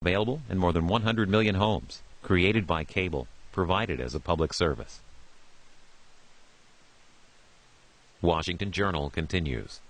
Available in more than 100 million homes. Created by cable. Provided as a public service. Washington Journal continues.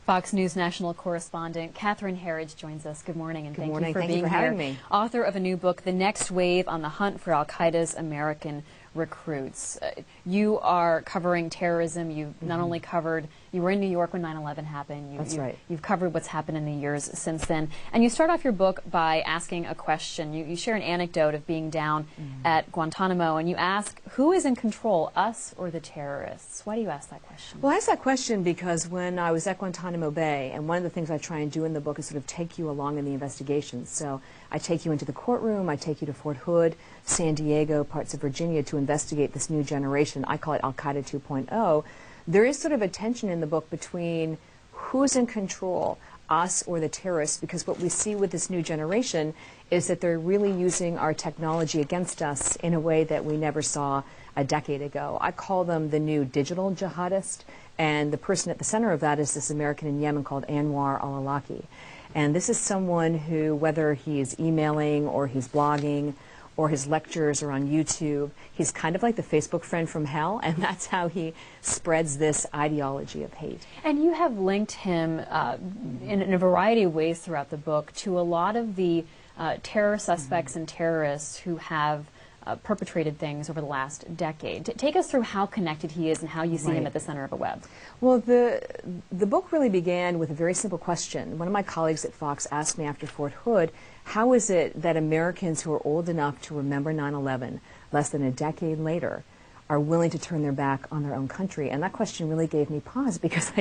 Fox News national correspondent Catherine Herridge joins us. Good morning, and thank you for being here. Having me. Author of a new book, The Next Wave on the Hunt for Al-Qaeda's American Recruits. You are covering terrorism. You not only covered, you were in New York when 9/11 happened. That's right. You've covered what's happened in the years since then. And you start off your book by asking a question. You share an anecdote of being down at Guantanamo, and you ask, who is in control, us or the terrorists? Why do you ask that question? Well, I asked that question because when I was at Guantanamo Bay, and one of the things I try and do in the book is sort of take you along in the investigations. So I take you into the courtroom, I take you to Fort Hood, San Diego, parts of Virginia to investigate this new generation. I call it Al-Qaeda 2.0. There is sort of a tension in the book between who's in control, us or the terrorists, because what we see with this new generation is that they're really using our technology against us in a way that we never saw a decade ago. I call them the new digital jihadist, and the person at the center of that is this American in Yemen called Anwar al-Awlaki. And this is someone who, whether he's emailing or he's blogging or his lectures are on YouTube, he's kind of like the Facebook friend from hell, and that's how he spreads this ideology of hate. And you have linked him in a variety of ways throughout the book to a lot of the terror suspects and terrorists who have perpetrated things over the last decade. Take us through how connected he is and how you see him at the center of a web. Well, the book really began with a very simple question. One of my colleagues at Fox asked me after Fort Hood, how is it that Americans who are old enough to remember 9/11 less than a decade later are willing to turn their back on their own country? And that question really gave me pause, because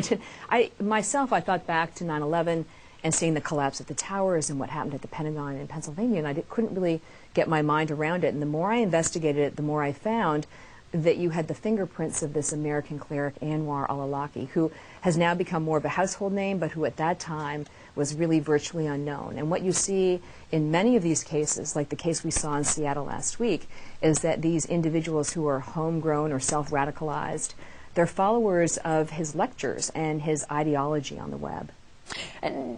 I thought back to 9/11 and seeing the collapse of the towers and what happened at the Pentagon in Pennsylvania, and I couldn't really get my mind around it. And the more I investigated it, the more I found that you had the fingerprints of this American cleric, Anwar al-Awlaki, who has now become more of a household name, but who at that time was really virtually unknown. And what you see in many of these cases, like the case we saw in Seattle last week, is that these individuals who are homegrown or self-radicalized, they're followers of his lectures and his ideology on the web. And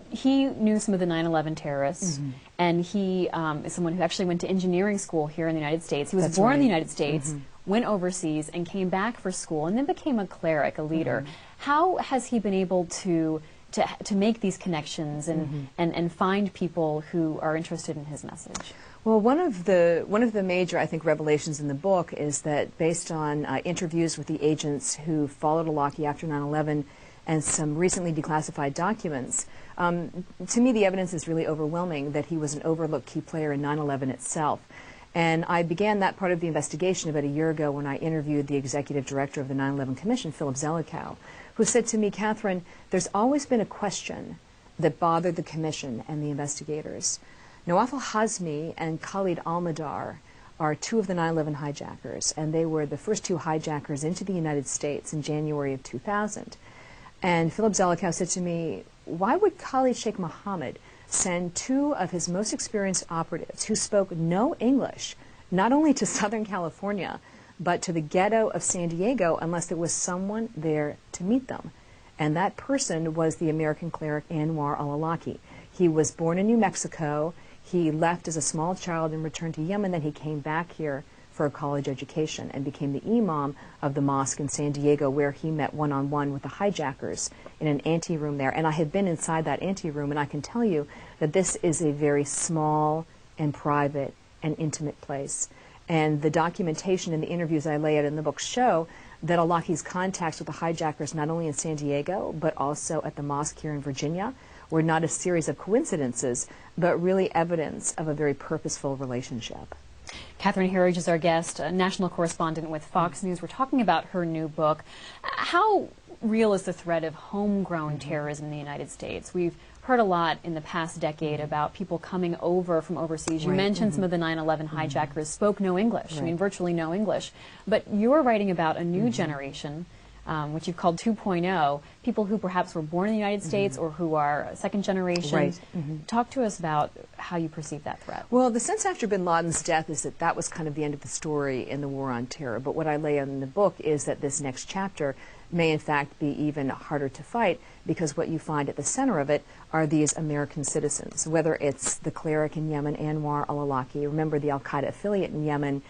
he knew some of the 9/11 terrorists, and he is someone who actually went to engineering school here in the United States. He was born in the United States, went overseas, and came back for school, and then became a cleric, a leader. How has he been able to make these connections and find people who are interested in his message? Well, one of the major, I think, revelations in the book is that based on interviews with the agents who followed Awlaki after 9/11 and some recently declassified documents, to me the evidence is really overwhelming that he was an overlooked key player in 9/11 itself. And I began that part of the investigation about a year ago when I interviewed the executive director of the 9/11 Commission, Philip Zelikow, who said to me, Catherine, there's always been a question that bothered the Commission and the investigators. Nawaf al-Hazmi and Khalid al-Mihdhar are two of the 9/11 hijackers, and they were the first two hijackers into the United States in January of 2000. And Philip Zelikow said to me, why would Khalid Sheikh Mohammed send two of his most experienced operatives who spoke no English, not only to Southern California, but to the ghetto of San Diego, unless there was someone there to meet them? And that person was the American cleric Anwar al-Awlaki. He was born in New Mexico. He left as a small child and returned to Yemen. Then he came back here for a college education and became the imam of the mosque in San Diego, where he met one-on-one with the hijackers in an anteroom there. And I have been inside that anteroom, and I can tell you that this is a very small and private and intimate place. And the documentation and the interviews I lay out in the book show that Awlaki's contacts with the hijackers, not only in San Diego, but also at the mosque here in Virginia, were not a series of coincidences, but really evidence of a very purposeful relationship. Catherine Herridge is our guest, a national correspondent with Fox News. We're talking about her new book. How real is the threat of homegrown terrorism in the United States? We've heard a lot in the past decade about people coming over from overseas. You mentioned some of the 9/11 hijackers spoke no English, I mean virtually no English. But you're writing about a new generation, which you've called 2.0, people who perhaps were born in the United States or who are second generation. Talk to us about how you perceive that threat. Well, the sense after bin Laden's death is that that was kind of the end of the story in the war on terror. But what I lay out in the book is that this next chapter may in fact be even harder to fight, because what you find at the center of it are these American citizens, whether it's the cleric in Yemen, Anwar al-Awlaki. Remember, the al-Qaeda affiliate in Yemen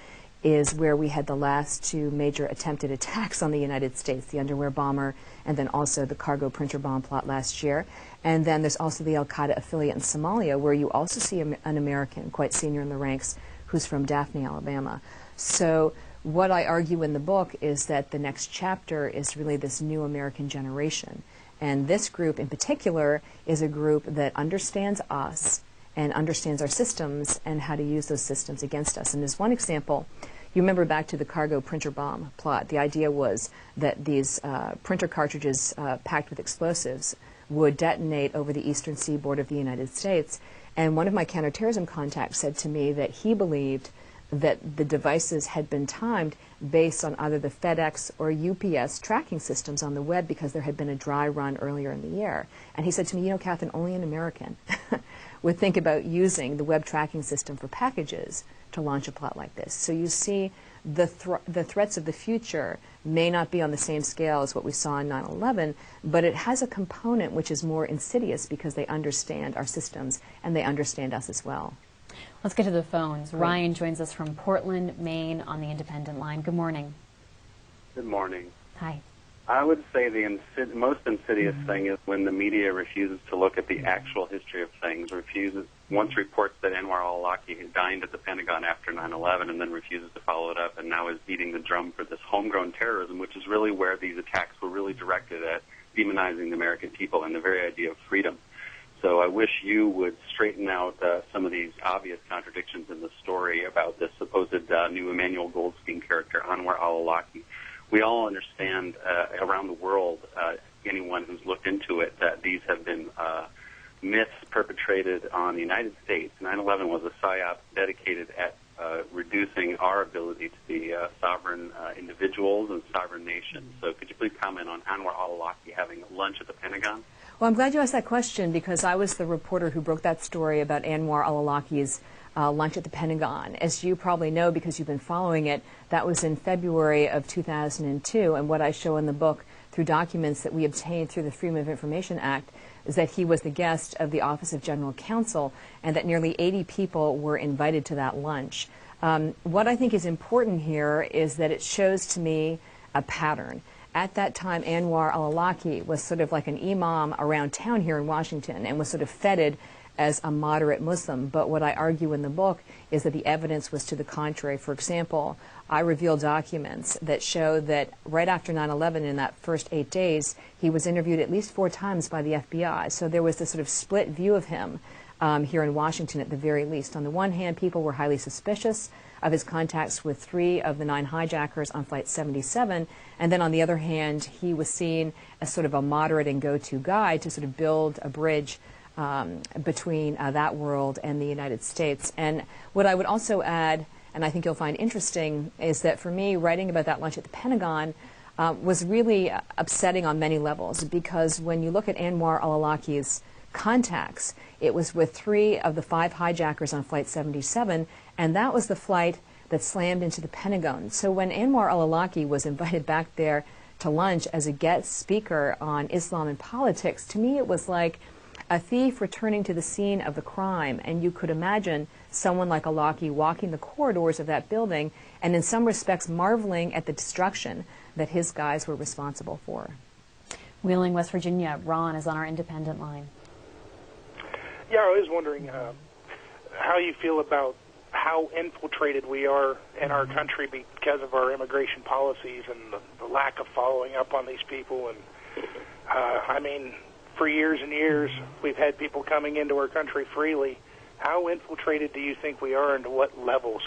is where we had the last two major attempted attacks on the United States, the underwear bomber and then also the cargo printer bomb plot last year. And then there's also the al-Qaeda affiliate in Somalia, where you also see an American, quite senior in the ranks, who's from Daphne, Alabama. So what I argue in the book is that the next chapter is really this new American generation. And this group in particular is a group that understands us and understands our systems and how to use those systems against us. And there's one example. You remember back to the cargo printer bomb plot. The idea was that these printer cartridges packed with explosives would detonate over the eastern seaboard of the United States. And one of my counterterrorism contacts said to me that he believed that the devices had been timed based on either the FedEx or UPS tracking systems on the web, because there had been a dry run earlier in the year. And he said to me, you know, Catherine, only an American would think about using the web tracking system for packages to launch a plot like this. So you see the threats of the future may not be on the same scale as what we saw in 9/11, but it has a component which is more insidious because they understand our systems and they understand us as well. Let's get to the phones. Great. Ryan joins us from Portland, Maine on the Independent line. Good morning. Good morning. Hi. I would say the most insidious thing is when the media refuses to look at the actual history of things, once reports that Anwar al-Awlaki had dined at the Pentagon after 9/11 and then refuses to follow it up, and now is beating the drum for this homegrown terrorism, which is really where these attacks were really directed at demonizing the American people and the very idea of freedom. So I wish you would straighten out some of these obvious contradictions in the story about this supposed new Emmanuel Goldstein character, Anwar al-Awlaki. We all understand around the world, anyone who's looked into it, that these have been myths perpetrated on the United States. 9/11 was a psyop dedicated at reducing our ability to be sovereign individuals and sovereign nations. So could you please comment on Anwar al-Awlaki having lunch at the Pentagon? Well, I'm glad you asked that question, because I was the reporter who broke that story about Anwar al-Awlaki's lunch at the Pentagon. As you probably know, because you've been following it, that was in February of 2002, and what I show in the book through documents that we obtained through the Freedom of Information Act is that he was the guest of the Office of General Counsel, and that nearly 80 people were invited to that lunch. What I think is important here is that it shows to me a pattern. At that time, Anwar al-Awlaki was sort of like an imam around town here in Washington and was sort of feted as a moderate Muslim. But what I argue in the book is that the evidence was to the contrary. For example, I reveal documents that show that right after 9/11, in that first 8 days, he was interviewed at least 4 times by the FBI. So there was this sort of split view of him here in Washington at the very least. On the one hand, people were highly suspicious of his contacts with 3 of the 9 hijackers on Flight 77. And then on the other hand, he was seen as sort of a moderate and go-to guy to sort of build a bridge between that world and the United States. And what I would also add, and I think you'll find interesting, is that for me, writing about that lunch at the Pentagon was really upsetting on many levels, because when you look at Anwar al-Awlaki's contacts, it was with 3 of the 5 hijackers on Flight 77, and that was the flight that slammed into the Pentagon. So when Anwar al-Awlaki was invited back there to lunch as a guest speaker on Islam and politics, to me it was like a thief returning to the scene of the crime. And you could imagine someone like Awlaki walking the corridors of that building and in some respects marveling at the destruction that his guys were responsible for. Wheeling, West Virginia. Ron is on our Independent line. Yeah, I was wondering how you feel about how infiltrated we are in our country because of our immigration policies and the lack of following up on these people. And I mean, for years and years, we've had people coming into our country freely. How infiltrated do you think we are, and to what levels?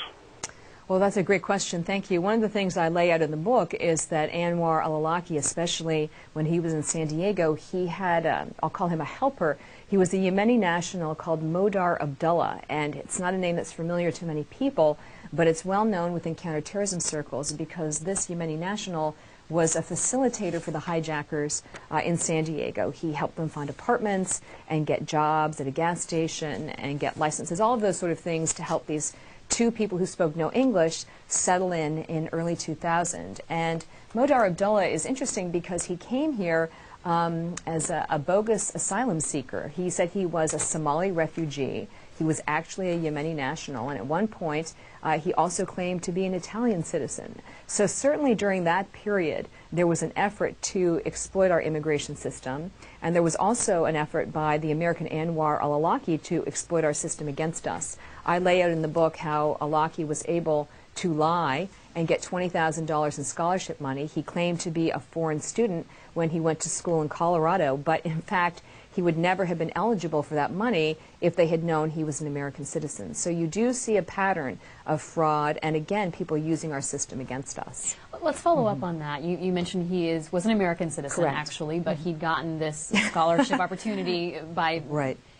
Well, that's a great question. Thank you. One of the things I lay out in the book is that Anwar al-Awlaki, especially when he was in San Diego, he had, I'll call him a helper. He was a Yemeni national called Modar Abdullah, and it's not a name that's familiar to many people, but it's well known within counterterrorism circles because this Yemeni national was a facilitator for the hijackers in San Diego. He helped them find apartments and get jobs at a gas station and get licenses, all of those sort of things to help these two people who spoke no English settle in early 2000. And Modar Abdullah is interesting because he came here as a bogus asylum seeker. He said he was a Somali refugee. He was actually a Yemeni national, and at one point he also claimed to be an Italian citizen. So certainly during that period there was an effort to exploit our immigration system, and there was also an effort by the American Anwar al-Awlaki to exploit our system against us. I lay out in the book how Awlaki was able to lie and get $20,000 in scholarship money. He claimed to be a foreign student when he went to school in Colorado, but in fact he would never have been eligible for that money if they had known he was an American citizen. So you do see a pattern of fraud and, again, people using our system against us. Let's follow up on that. You mentioned he was an American citizen, Correct. Actually, but he'd gotten this scholarship opportunity by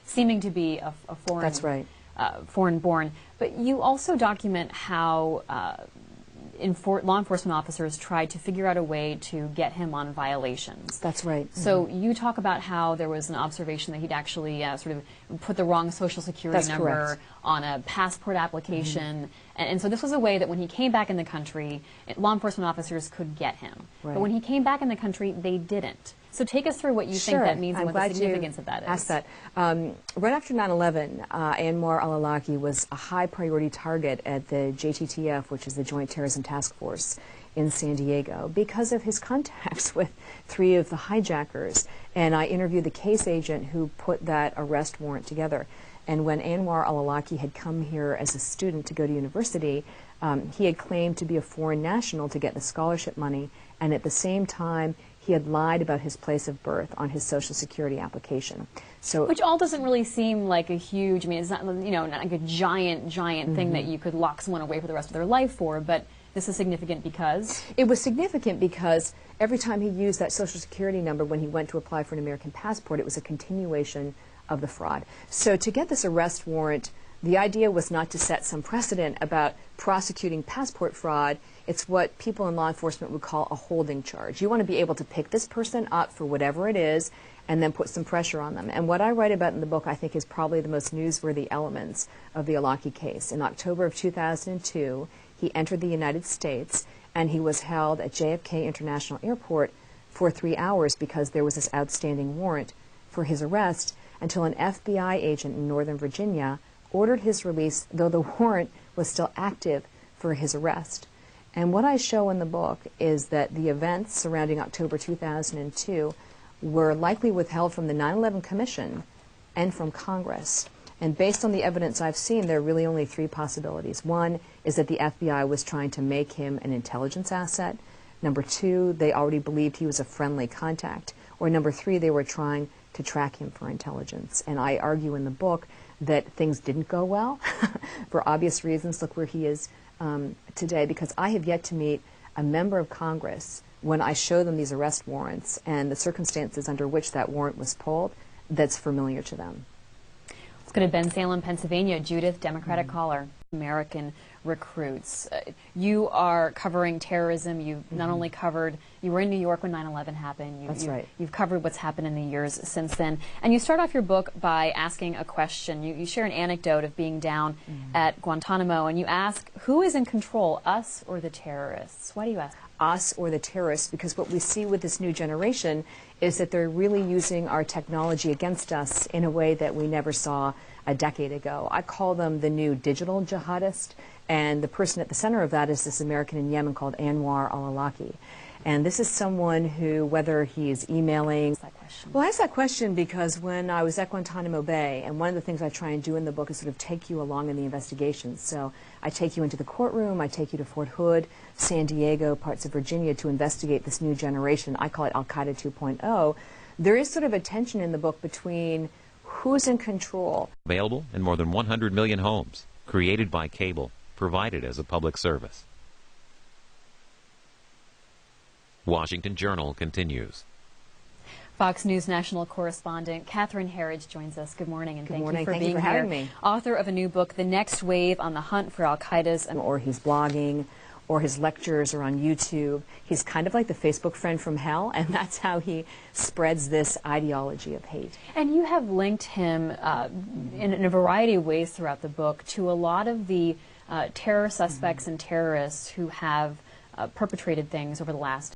seeming to be a foreign, That's right. Foreign-born. But you also document how law enforcement officers tried to figure out a way to get him on violations. That's right. So you talk about how there was an observation that he'd actually sort of put the wrong Social Security number correct. on a passport application. And so this was a way that when he came back in the country, law enforcement officers could get him. But when he came back in the country, they didn't. So take us through what you think that means and what the significance of that is. Asked that. Right after 9/11, Anwar al-Awlaki was a high priority target at the JTTF, which is the Joint Terrorism Task Force in San Diego, because of his contacts with three of the hijackers. And I interviewed the case agent who put that arrest warrant together. And when Anwar al-Awlaki had come here as a student to go to university, he had claimed to be a foreign national to get the scholarship money, and at the same time he had lied about his place of birth on his Social Security application. So, which all doesn't really seem like a huge, I mean, it's not, not like a giant thing that you could lock someone away for the rest of their life for, but this is significant because? It was significant because every time he used that Social Security number when he went to apply for an American passport, it was a continuation of the fraud. So to get this arrest warrant, the idea was not to set some precedent about prosecuting passport fraud. It's what people in law enforcement would call a holding charge. You want to be able to pick this person up for whatever it is and then put some pressure on them. And what I write about in the book, I think, is probably the most newsworthy elements of the Awlaki case. In October of 2002, he entered the United States, and he was held at JFK International Airport for 3 hours because there was this outstanding warrant for his arrest until an FBI agent in Northern Virginia ordered his release, though the warrant was still active for his arrest. And what I show in the book is that the events surrounding October 2002 were likely withheld from the 9/11 Commission and from Congress. And based on the evidence I've seen, there are really only three possibilities. One is that the FBI was trying to make him an intelligence asset. Number two, they already believed he was a friendly contact. Or number three, they were trying to track him for intelligence. And I argue in the book that things didn't go well for obvious reasons. Look where he is today, because I have yet to meet a member of Congress when I show them these arrest warrants and the circumstances under which that warrant was pulled that's familiar to them. Let's go to Bensalem, Pennsylvania. Judith, Democratic caller. American recruits. You are covering terrorism. You've not only covered, you were in New York when 9/11 happened. That's right. You've covered what's happened in the years since then. And you start off your book by asking a question. You share an anecdote of being down at Guantanamo, and you ask, who is in control, us or the terrorists? Why do you ask? Us or the terrorists, because what we see with this new generation is that they're really using our technology against us in a way that we never saw a decade ago. I call them the new digital jihadist, and the person at the center of that is this American in Yemen called Anwar al-Awlaki. And this is someone who, whether he is emailing... Well, I ask that question because when I was at Guantanamo Bay, and one of the things I try and do in the book is sort of take you along in the investigation. So I take you into the courtroom, I take you to Fort Hood, San Diego, parts of Virginia to investigate this new generation. I call it Al-Qaeda 2.0. There is sort of a tension in the book between who's in control. Available in more than 100 million homes, created by cable, provided as a public service. Washington Journal continues. Fox News national correspondent Catherine Herridge joins us. Good morning, and thank you for being here. Having me. Author of a new book, The Next Wave on the Hunt for Al-Qaeda's... Or he's blogging, or his lectures are on YouTube. He's kind of like the Facebook friend from hell, and that's how he spreads this ideology of hate. And you have linked him in a variety of ways throughout the book to a lot of the terror suspects and terrorists who have perpetrated things over the last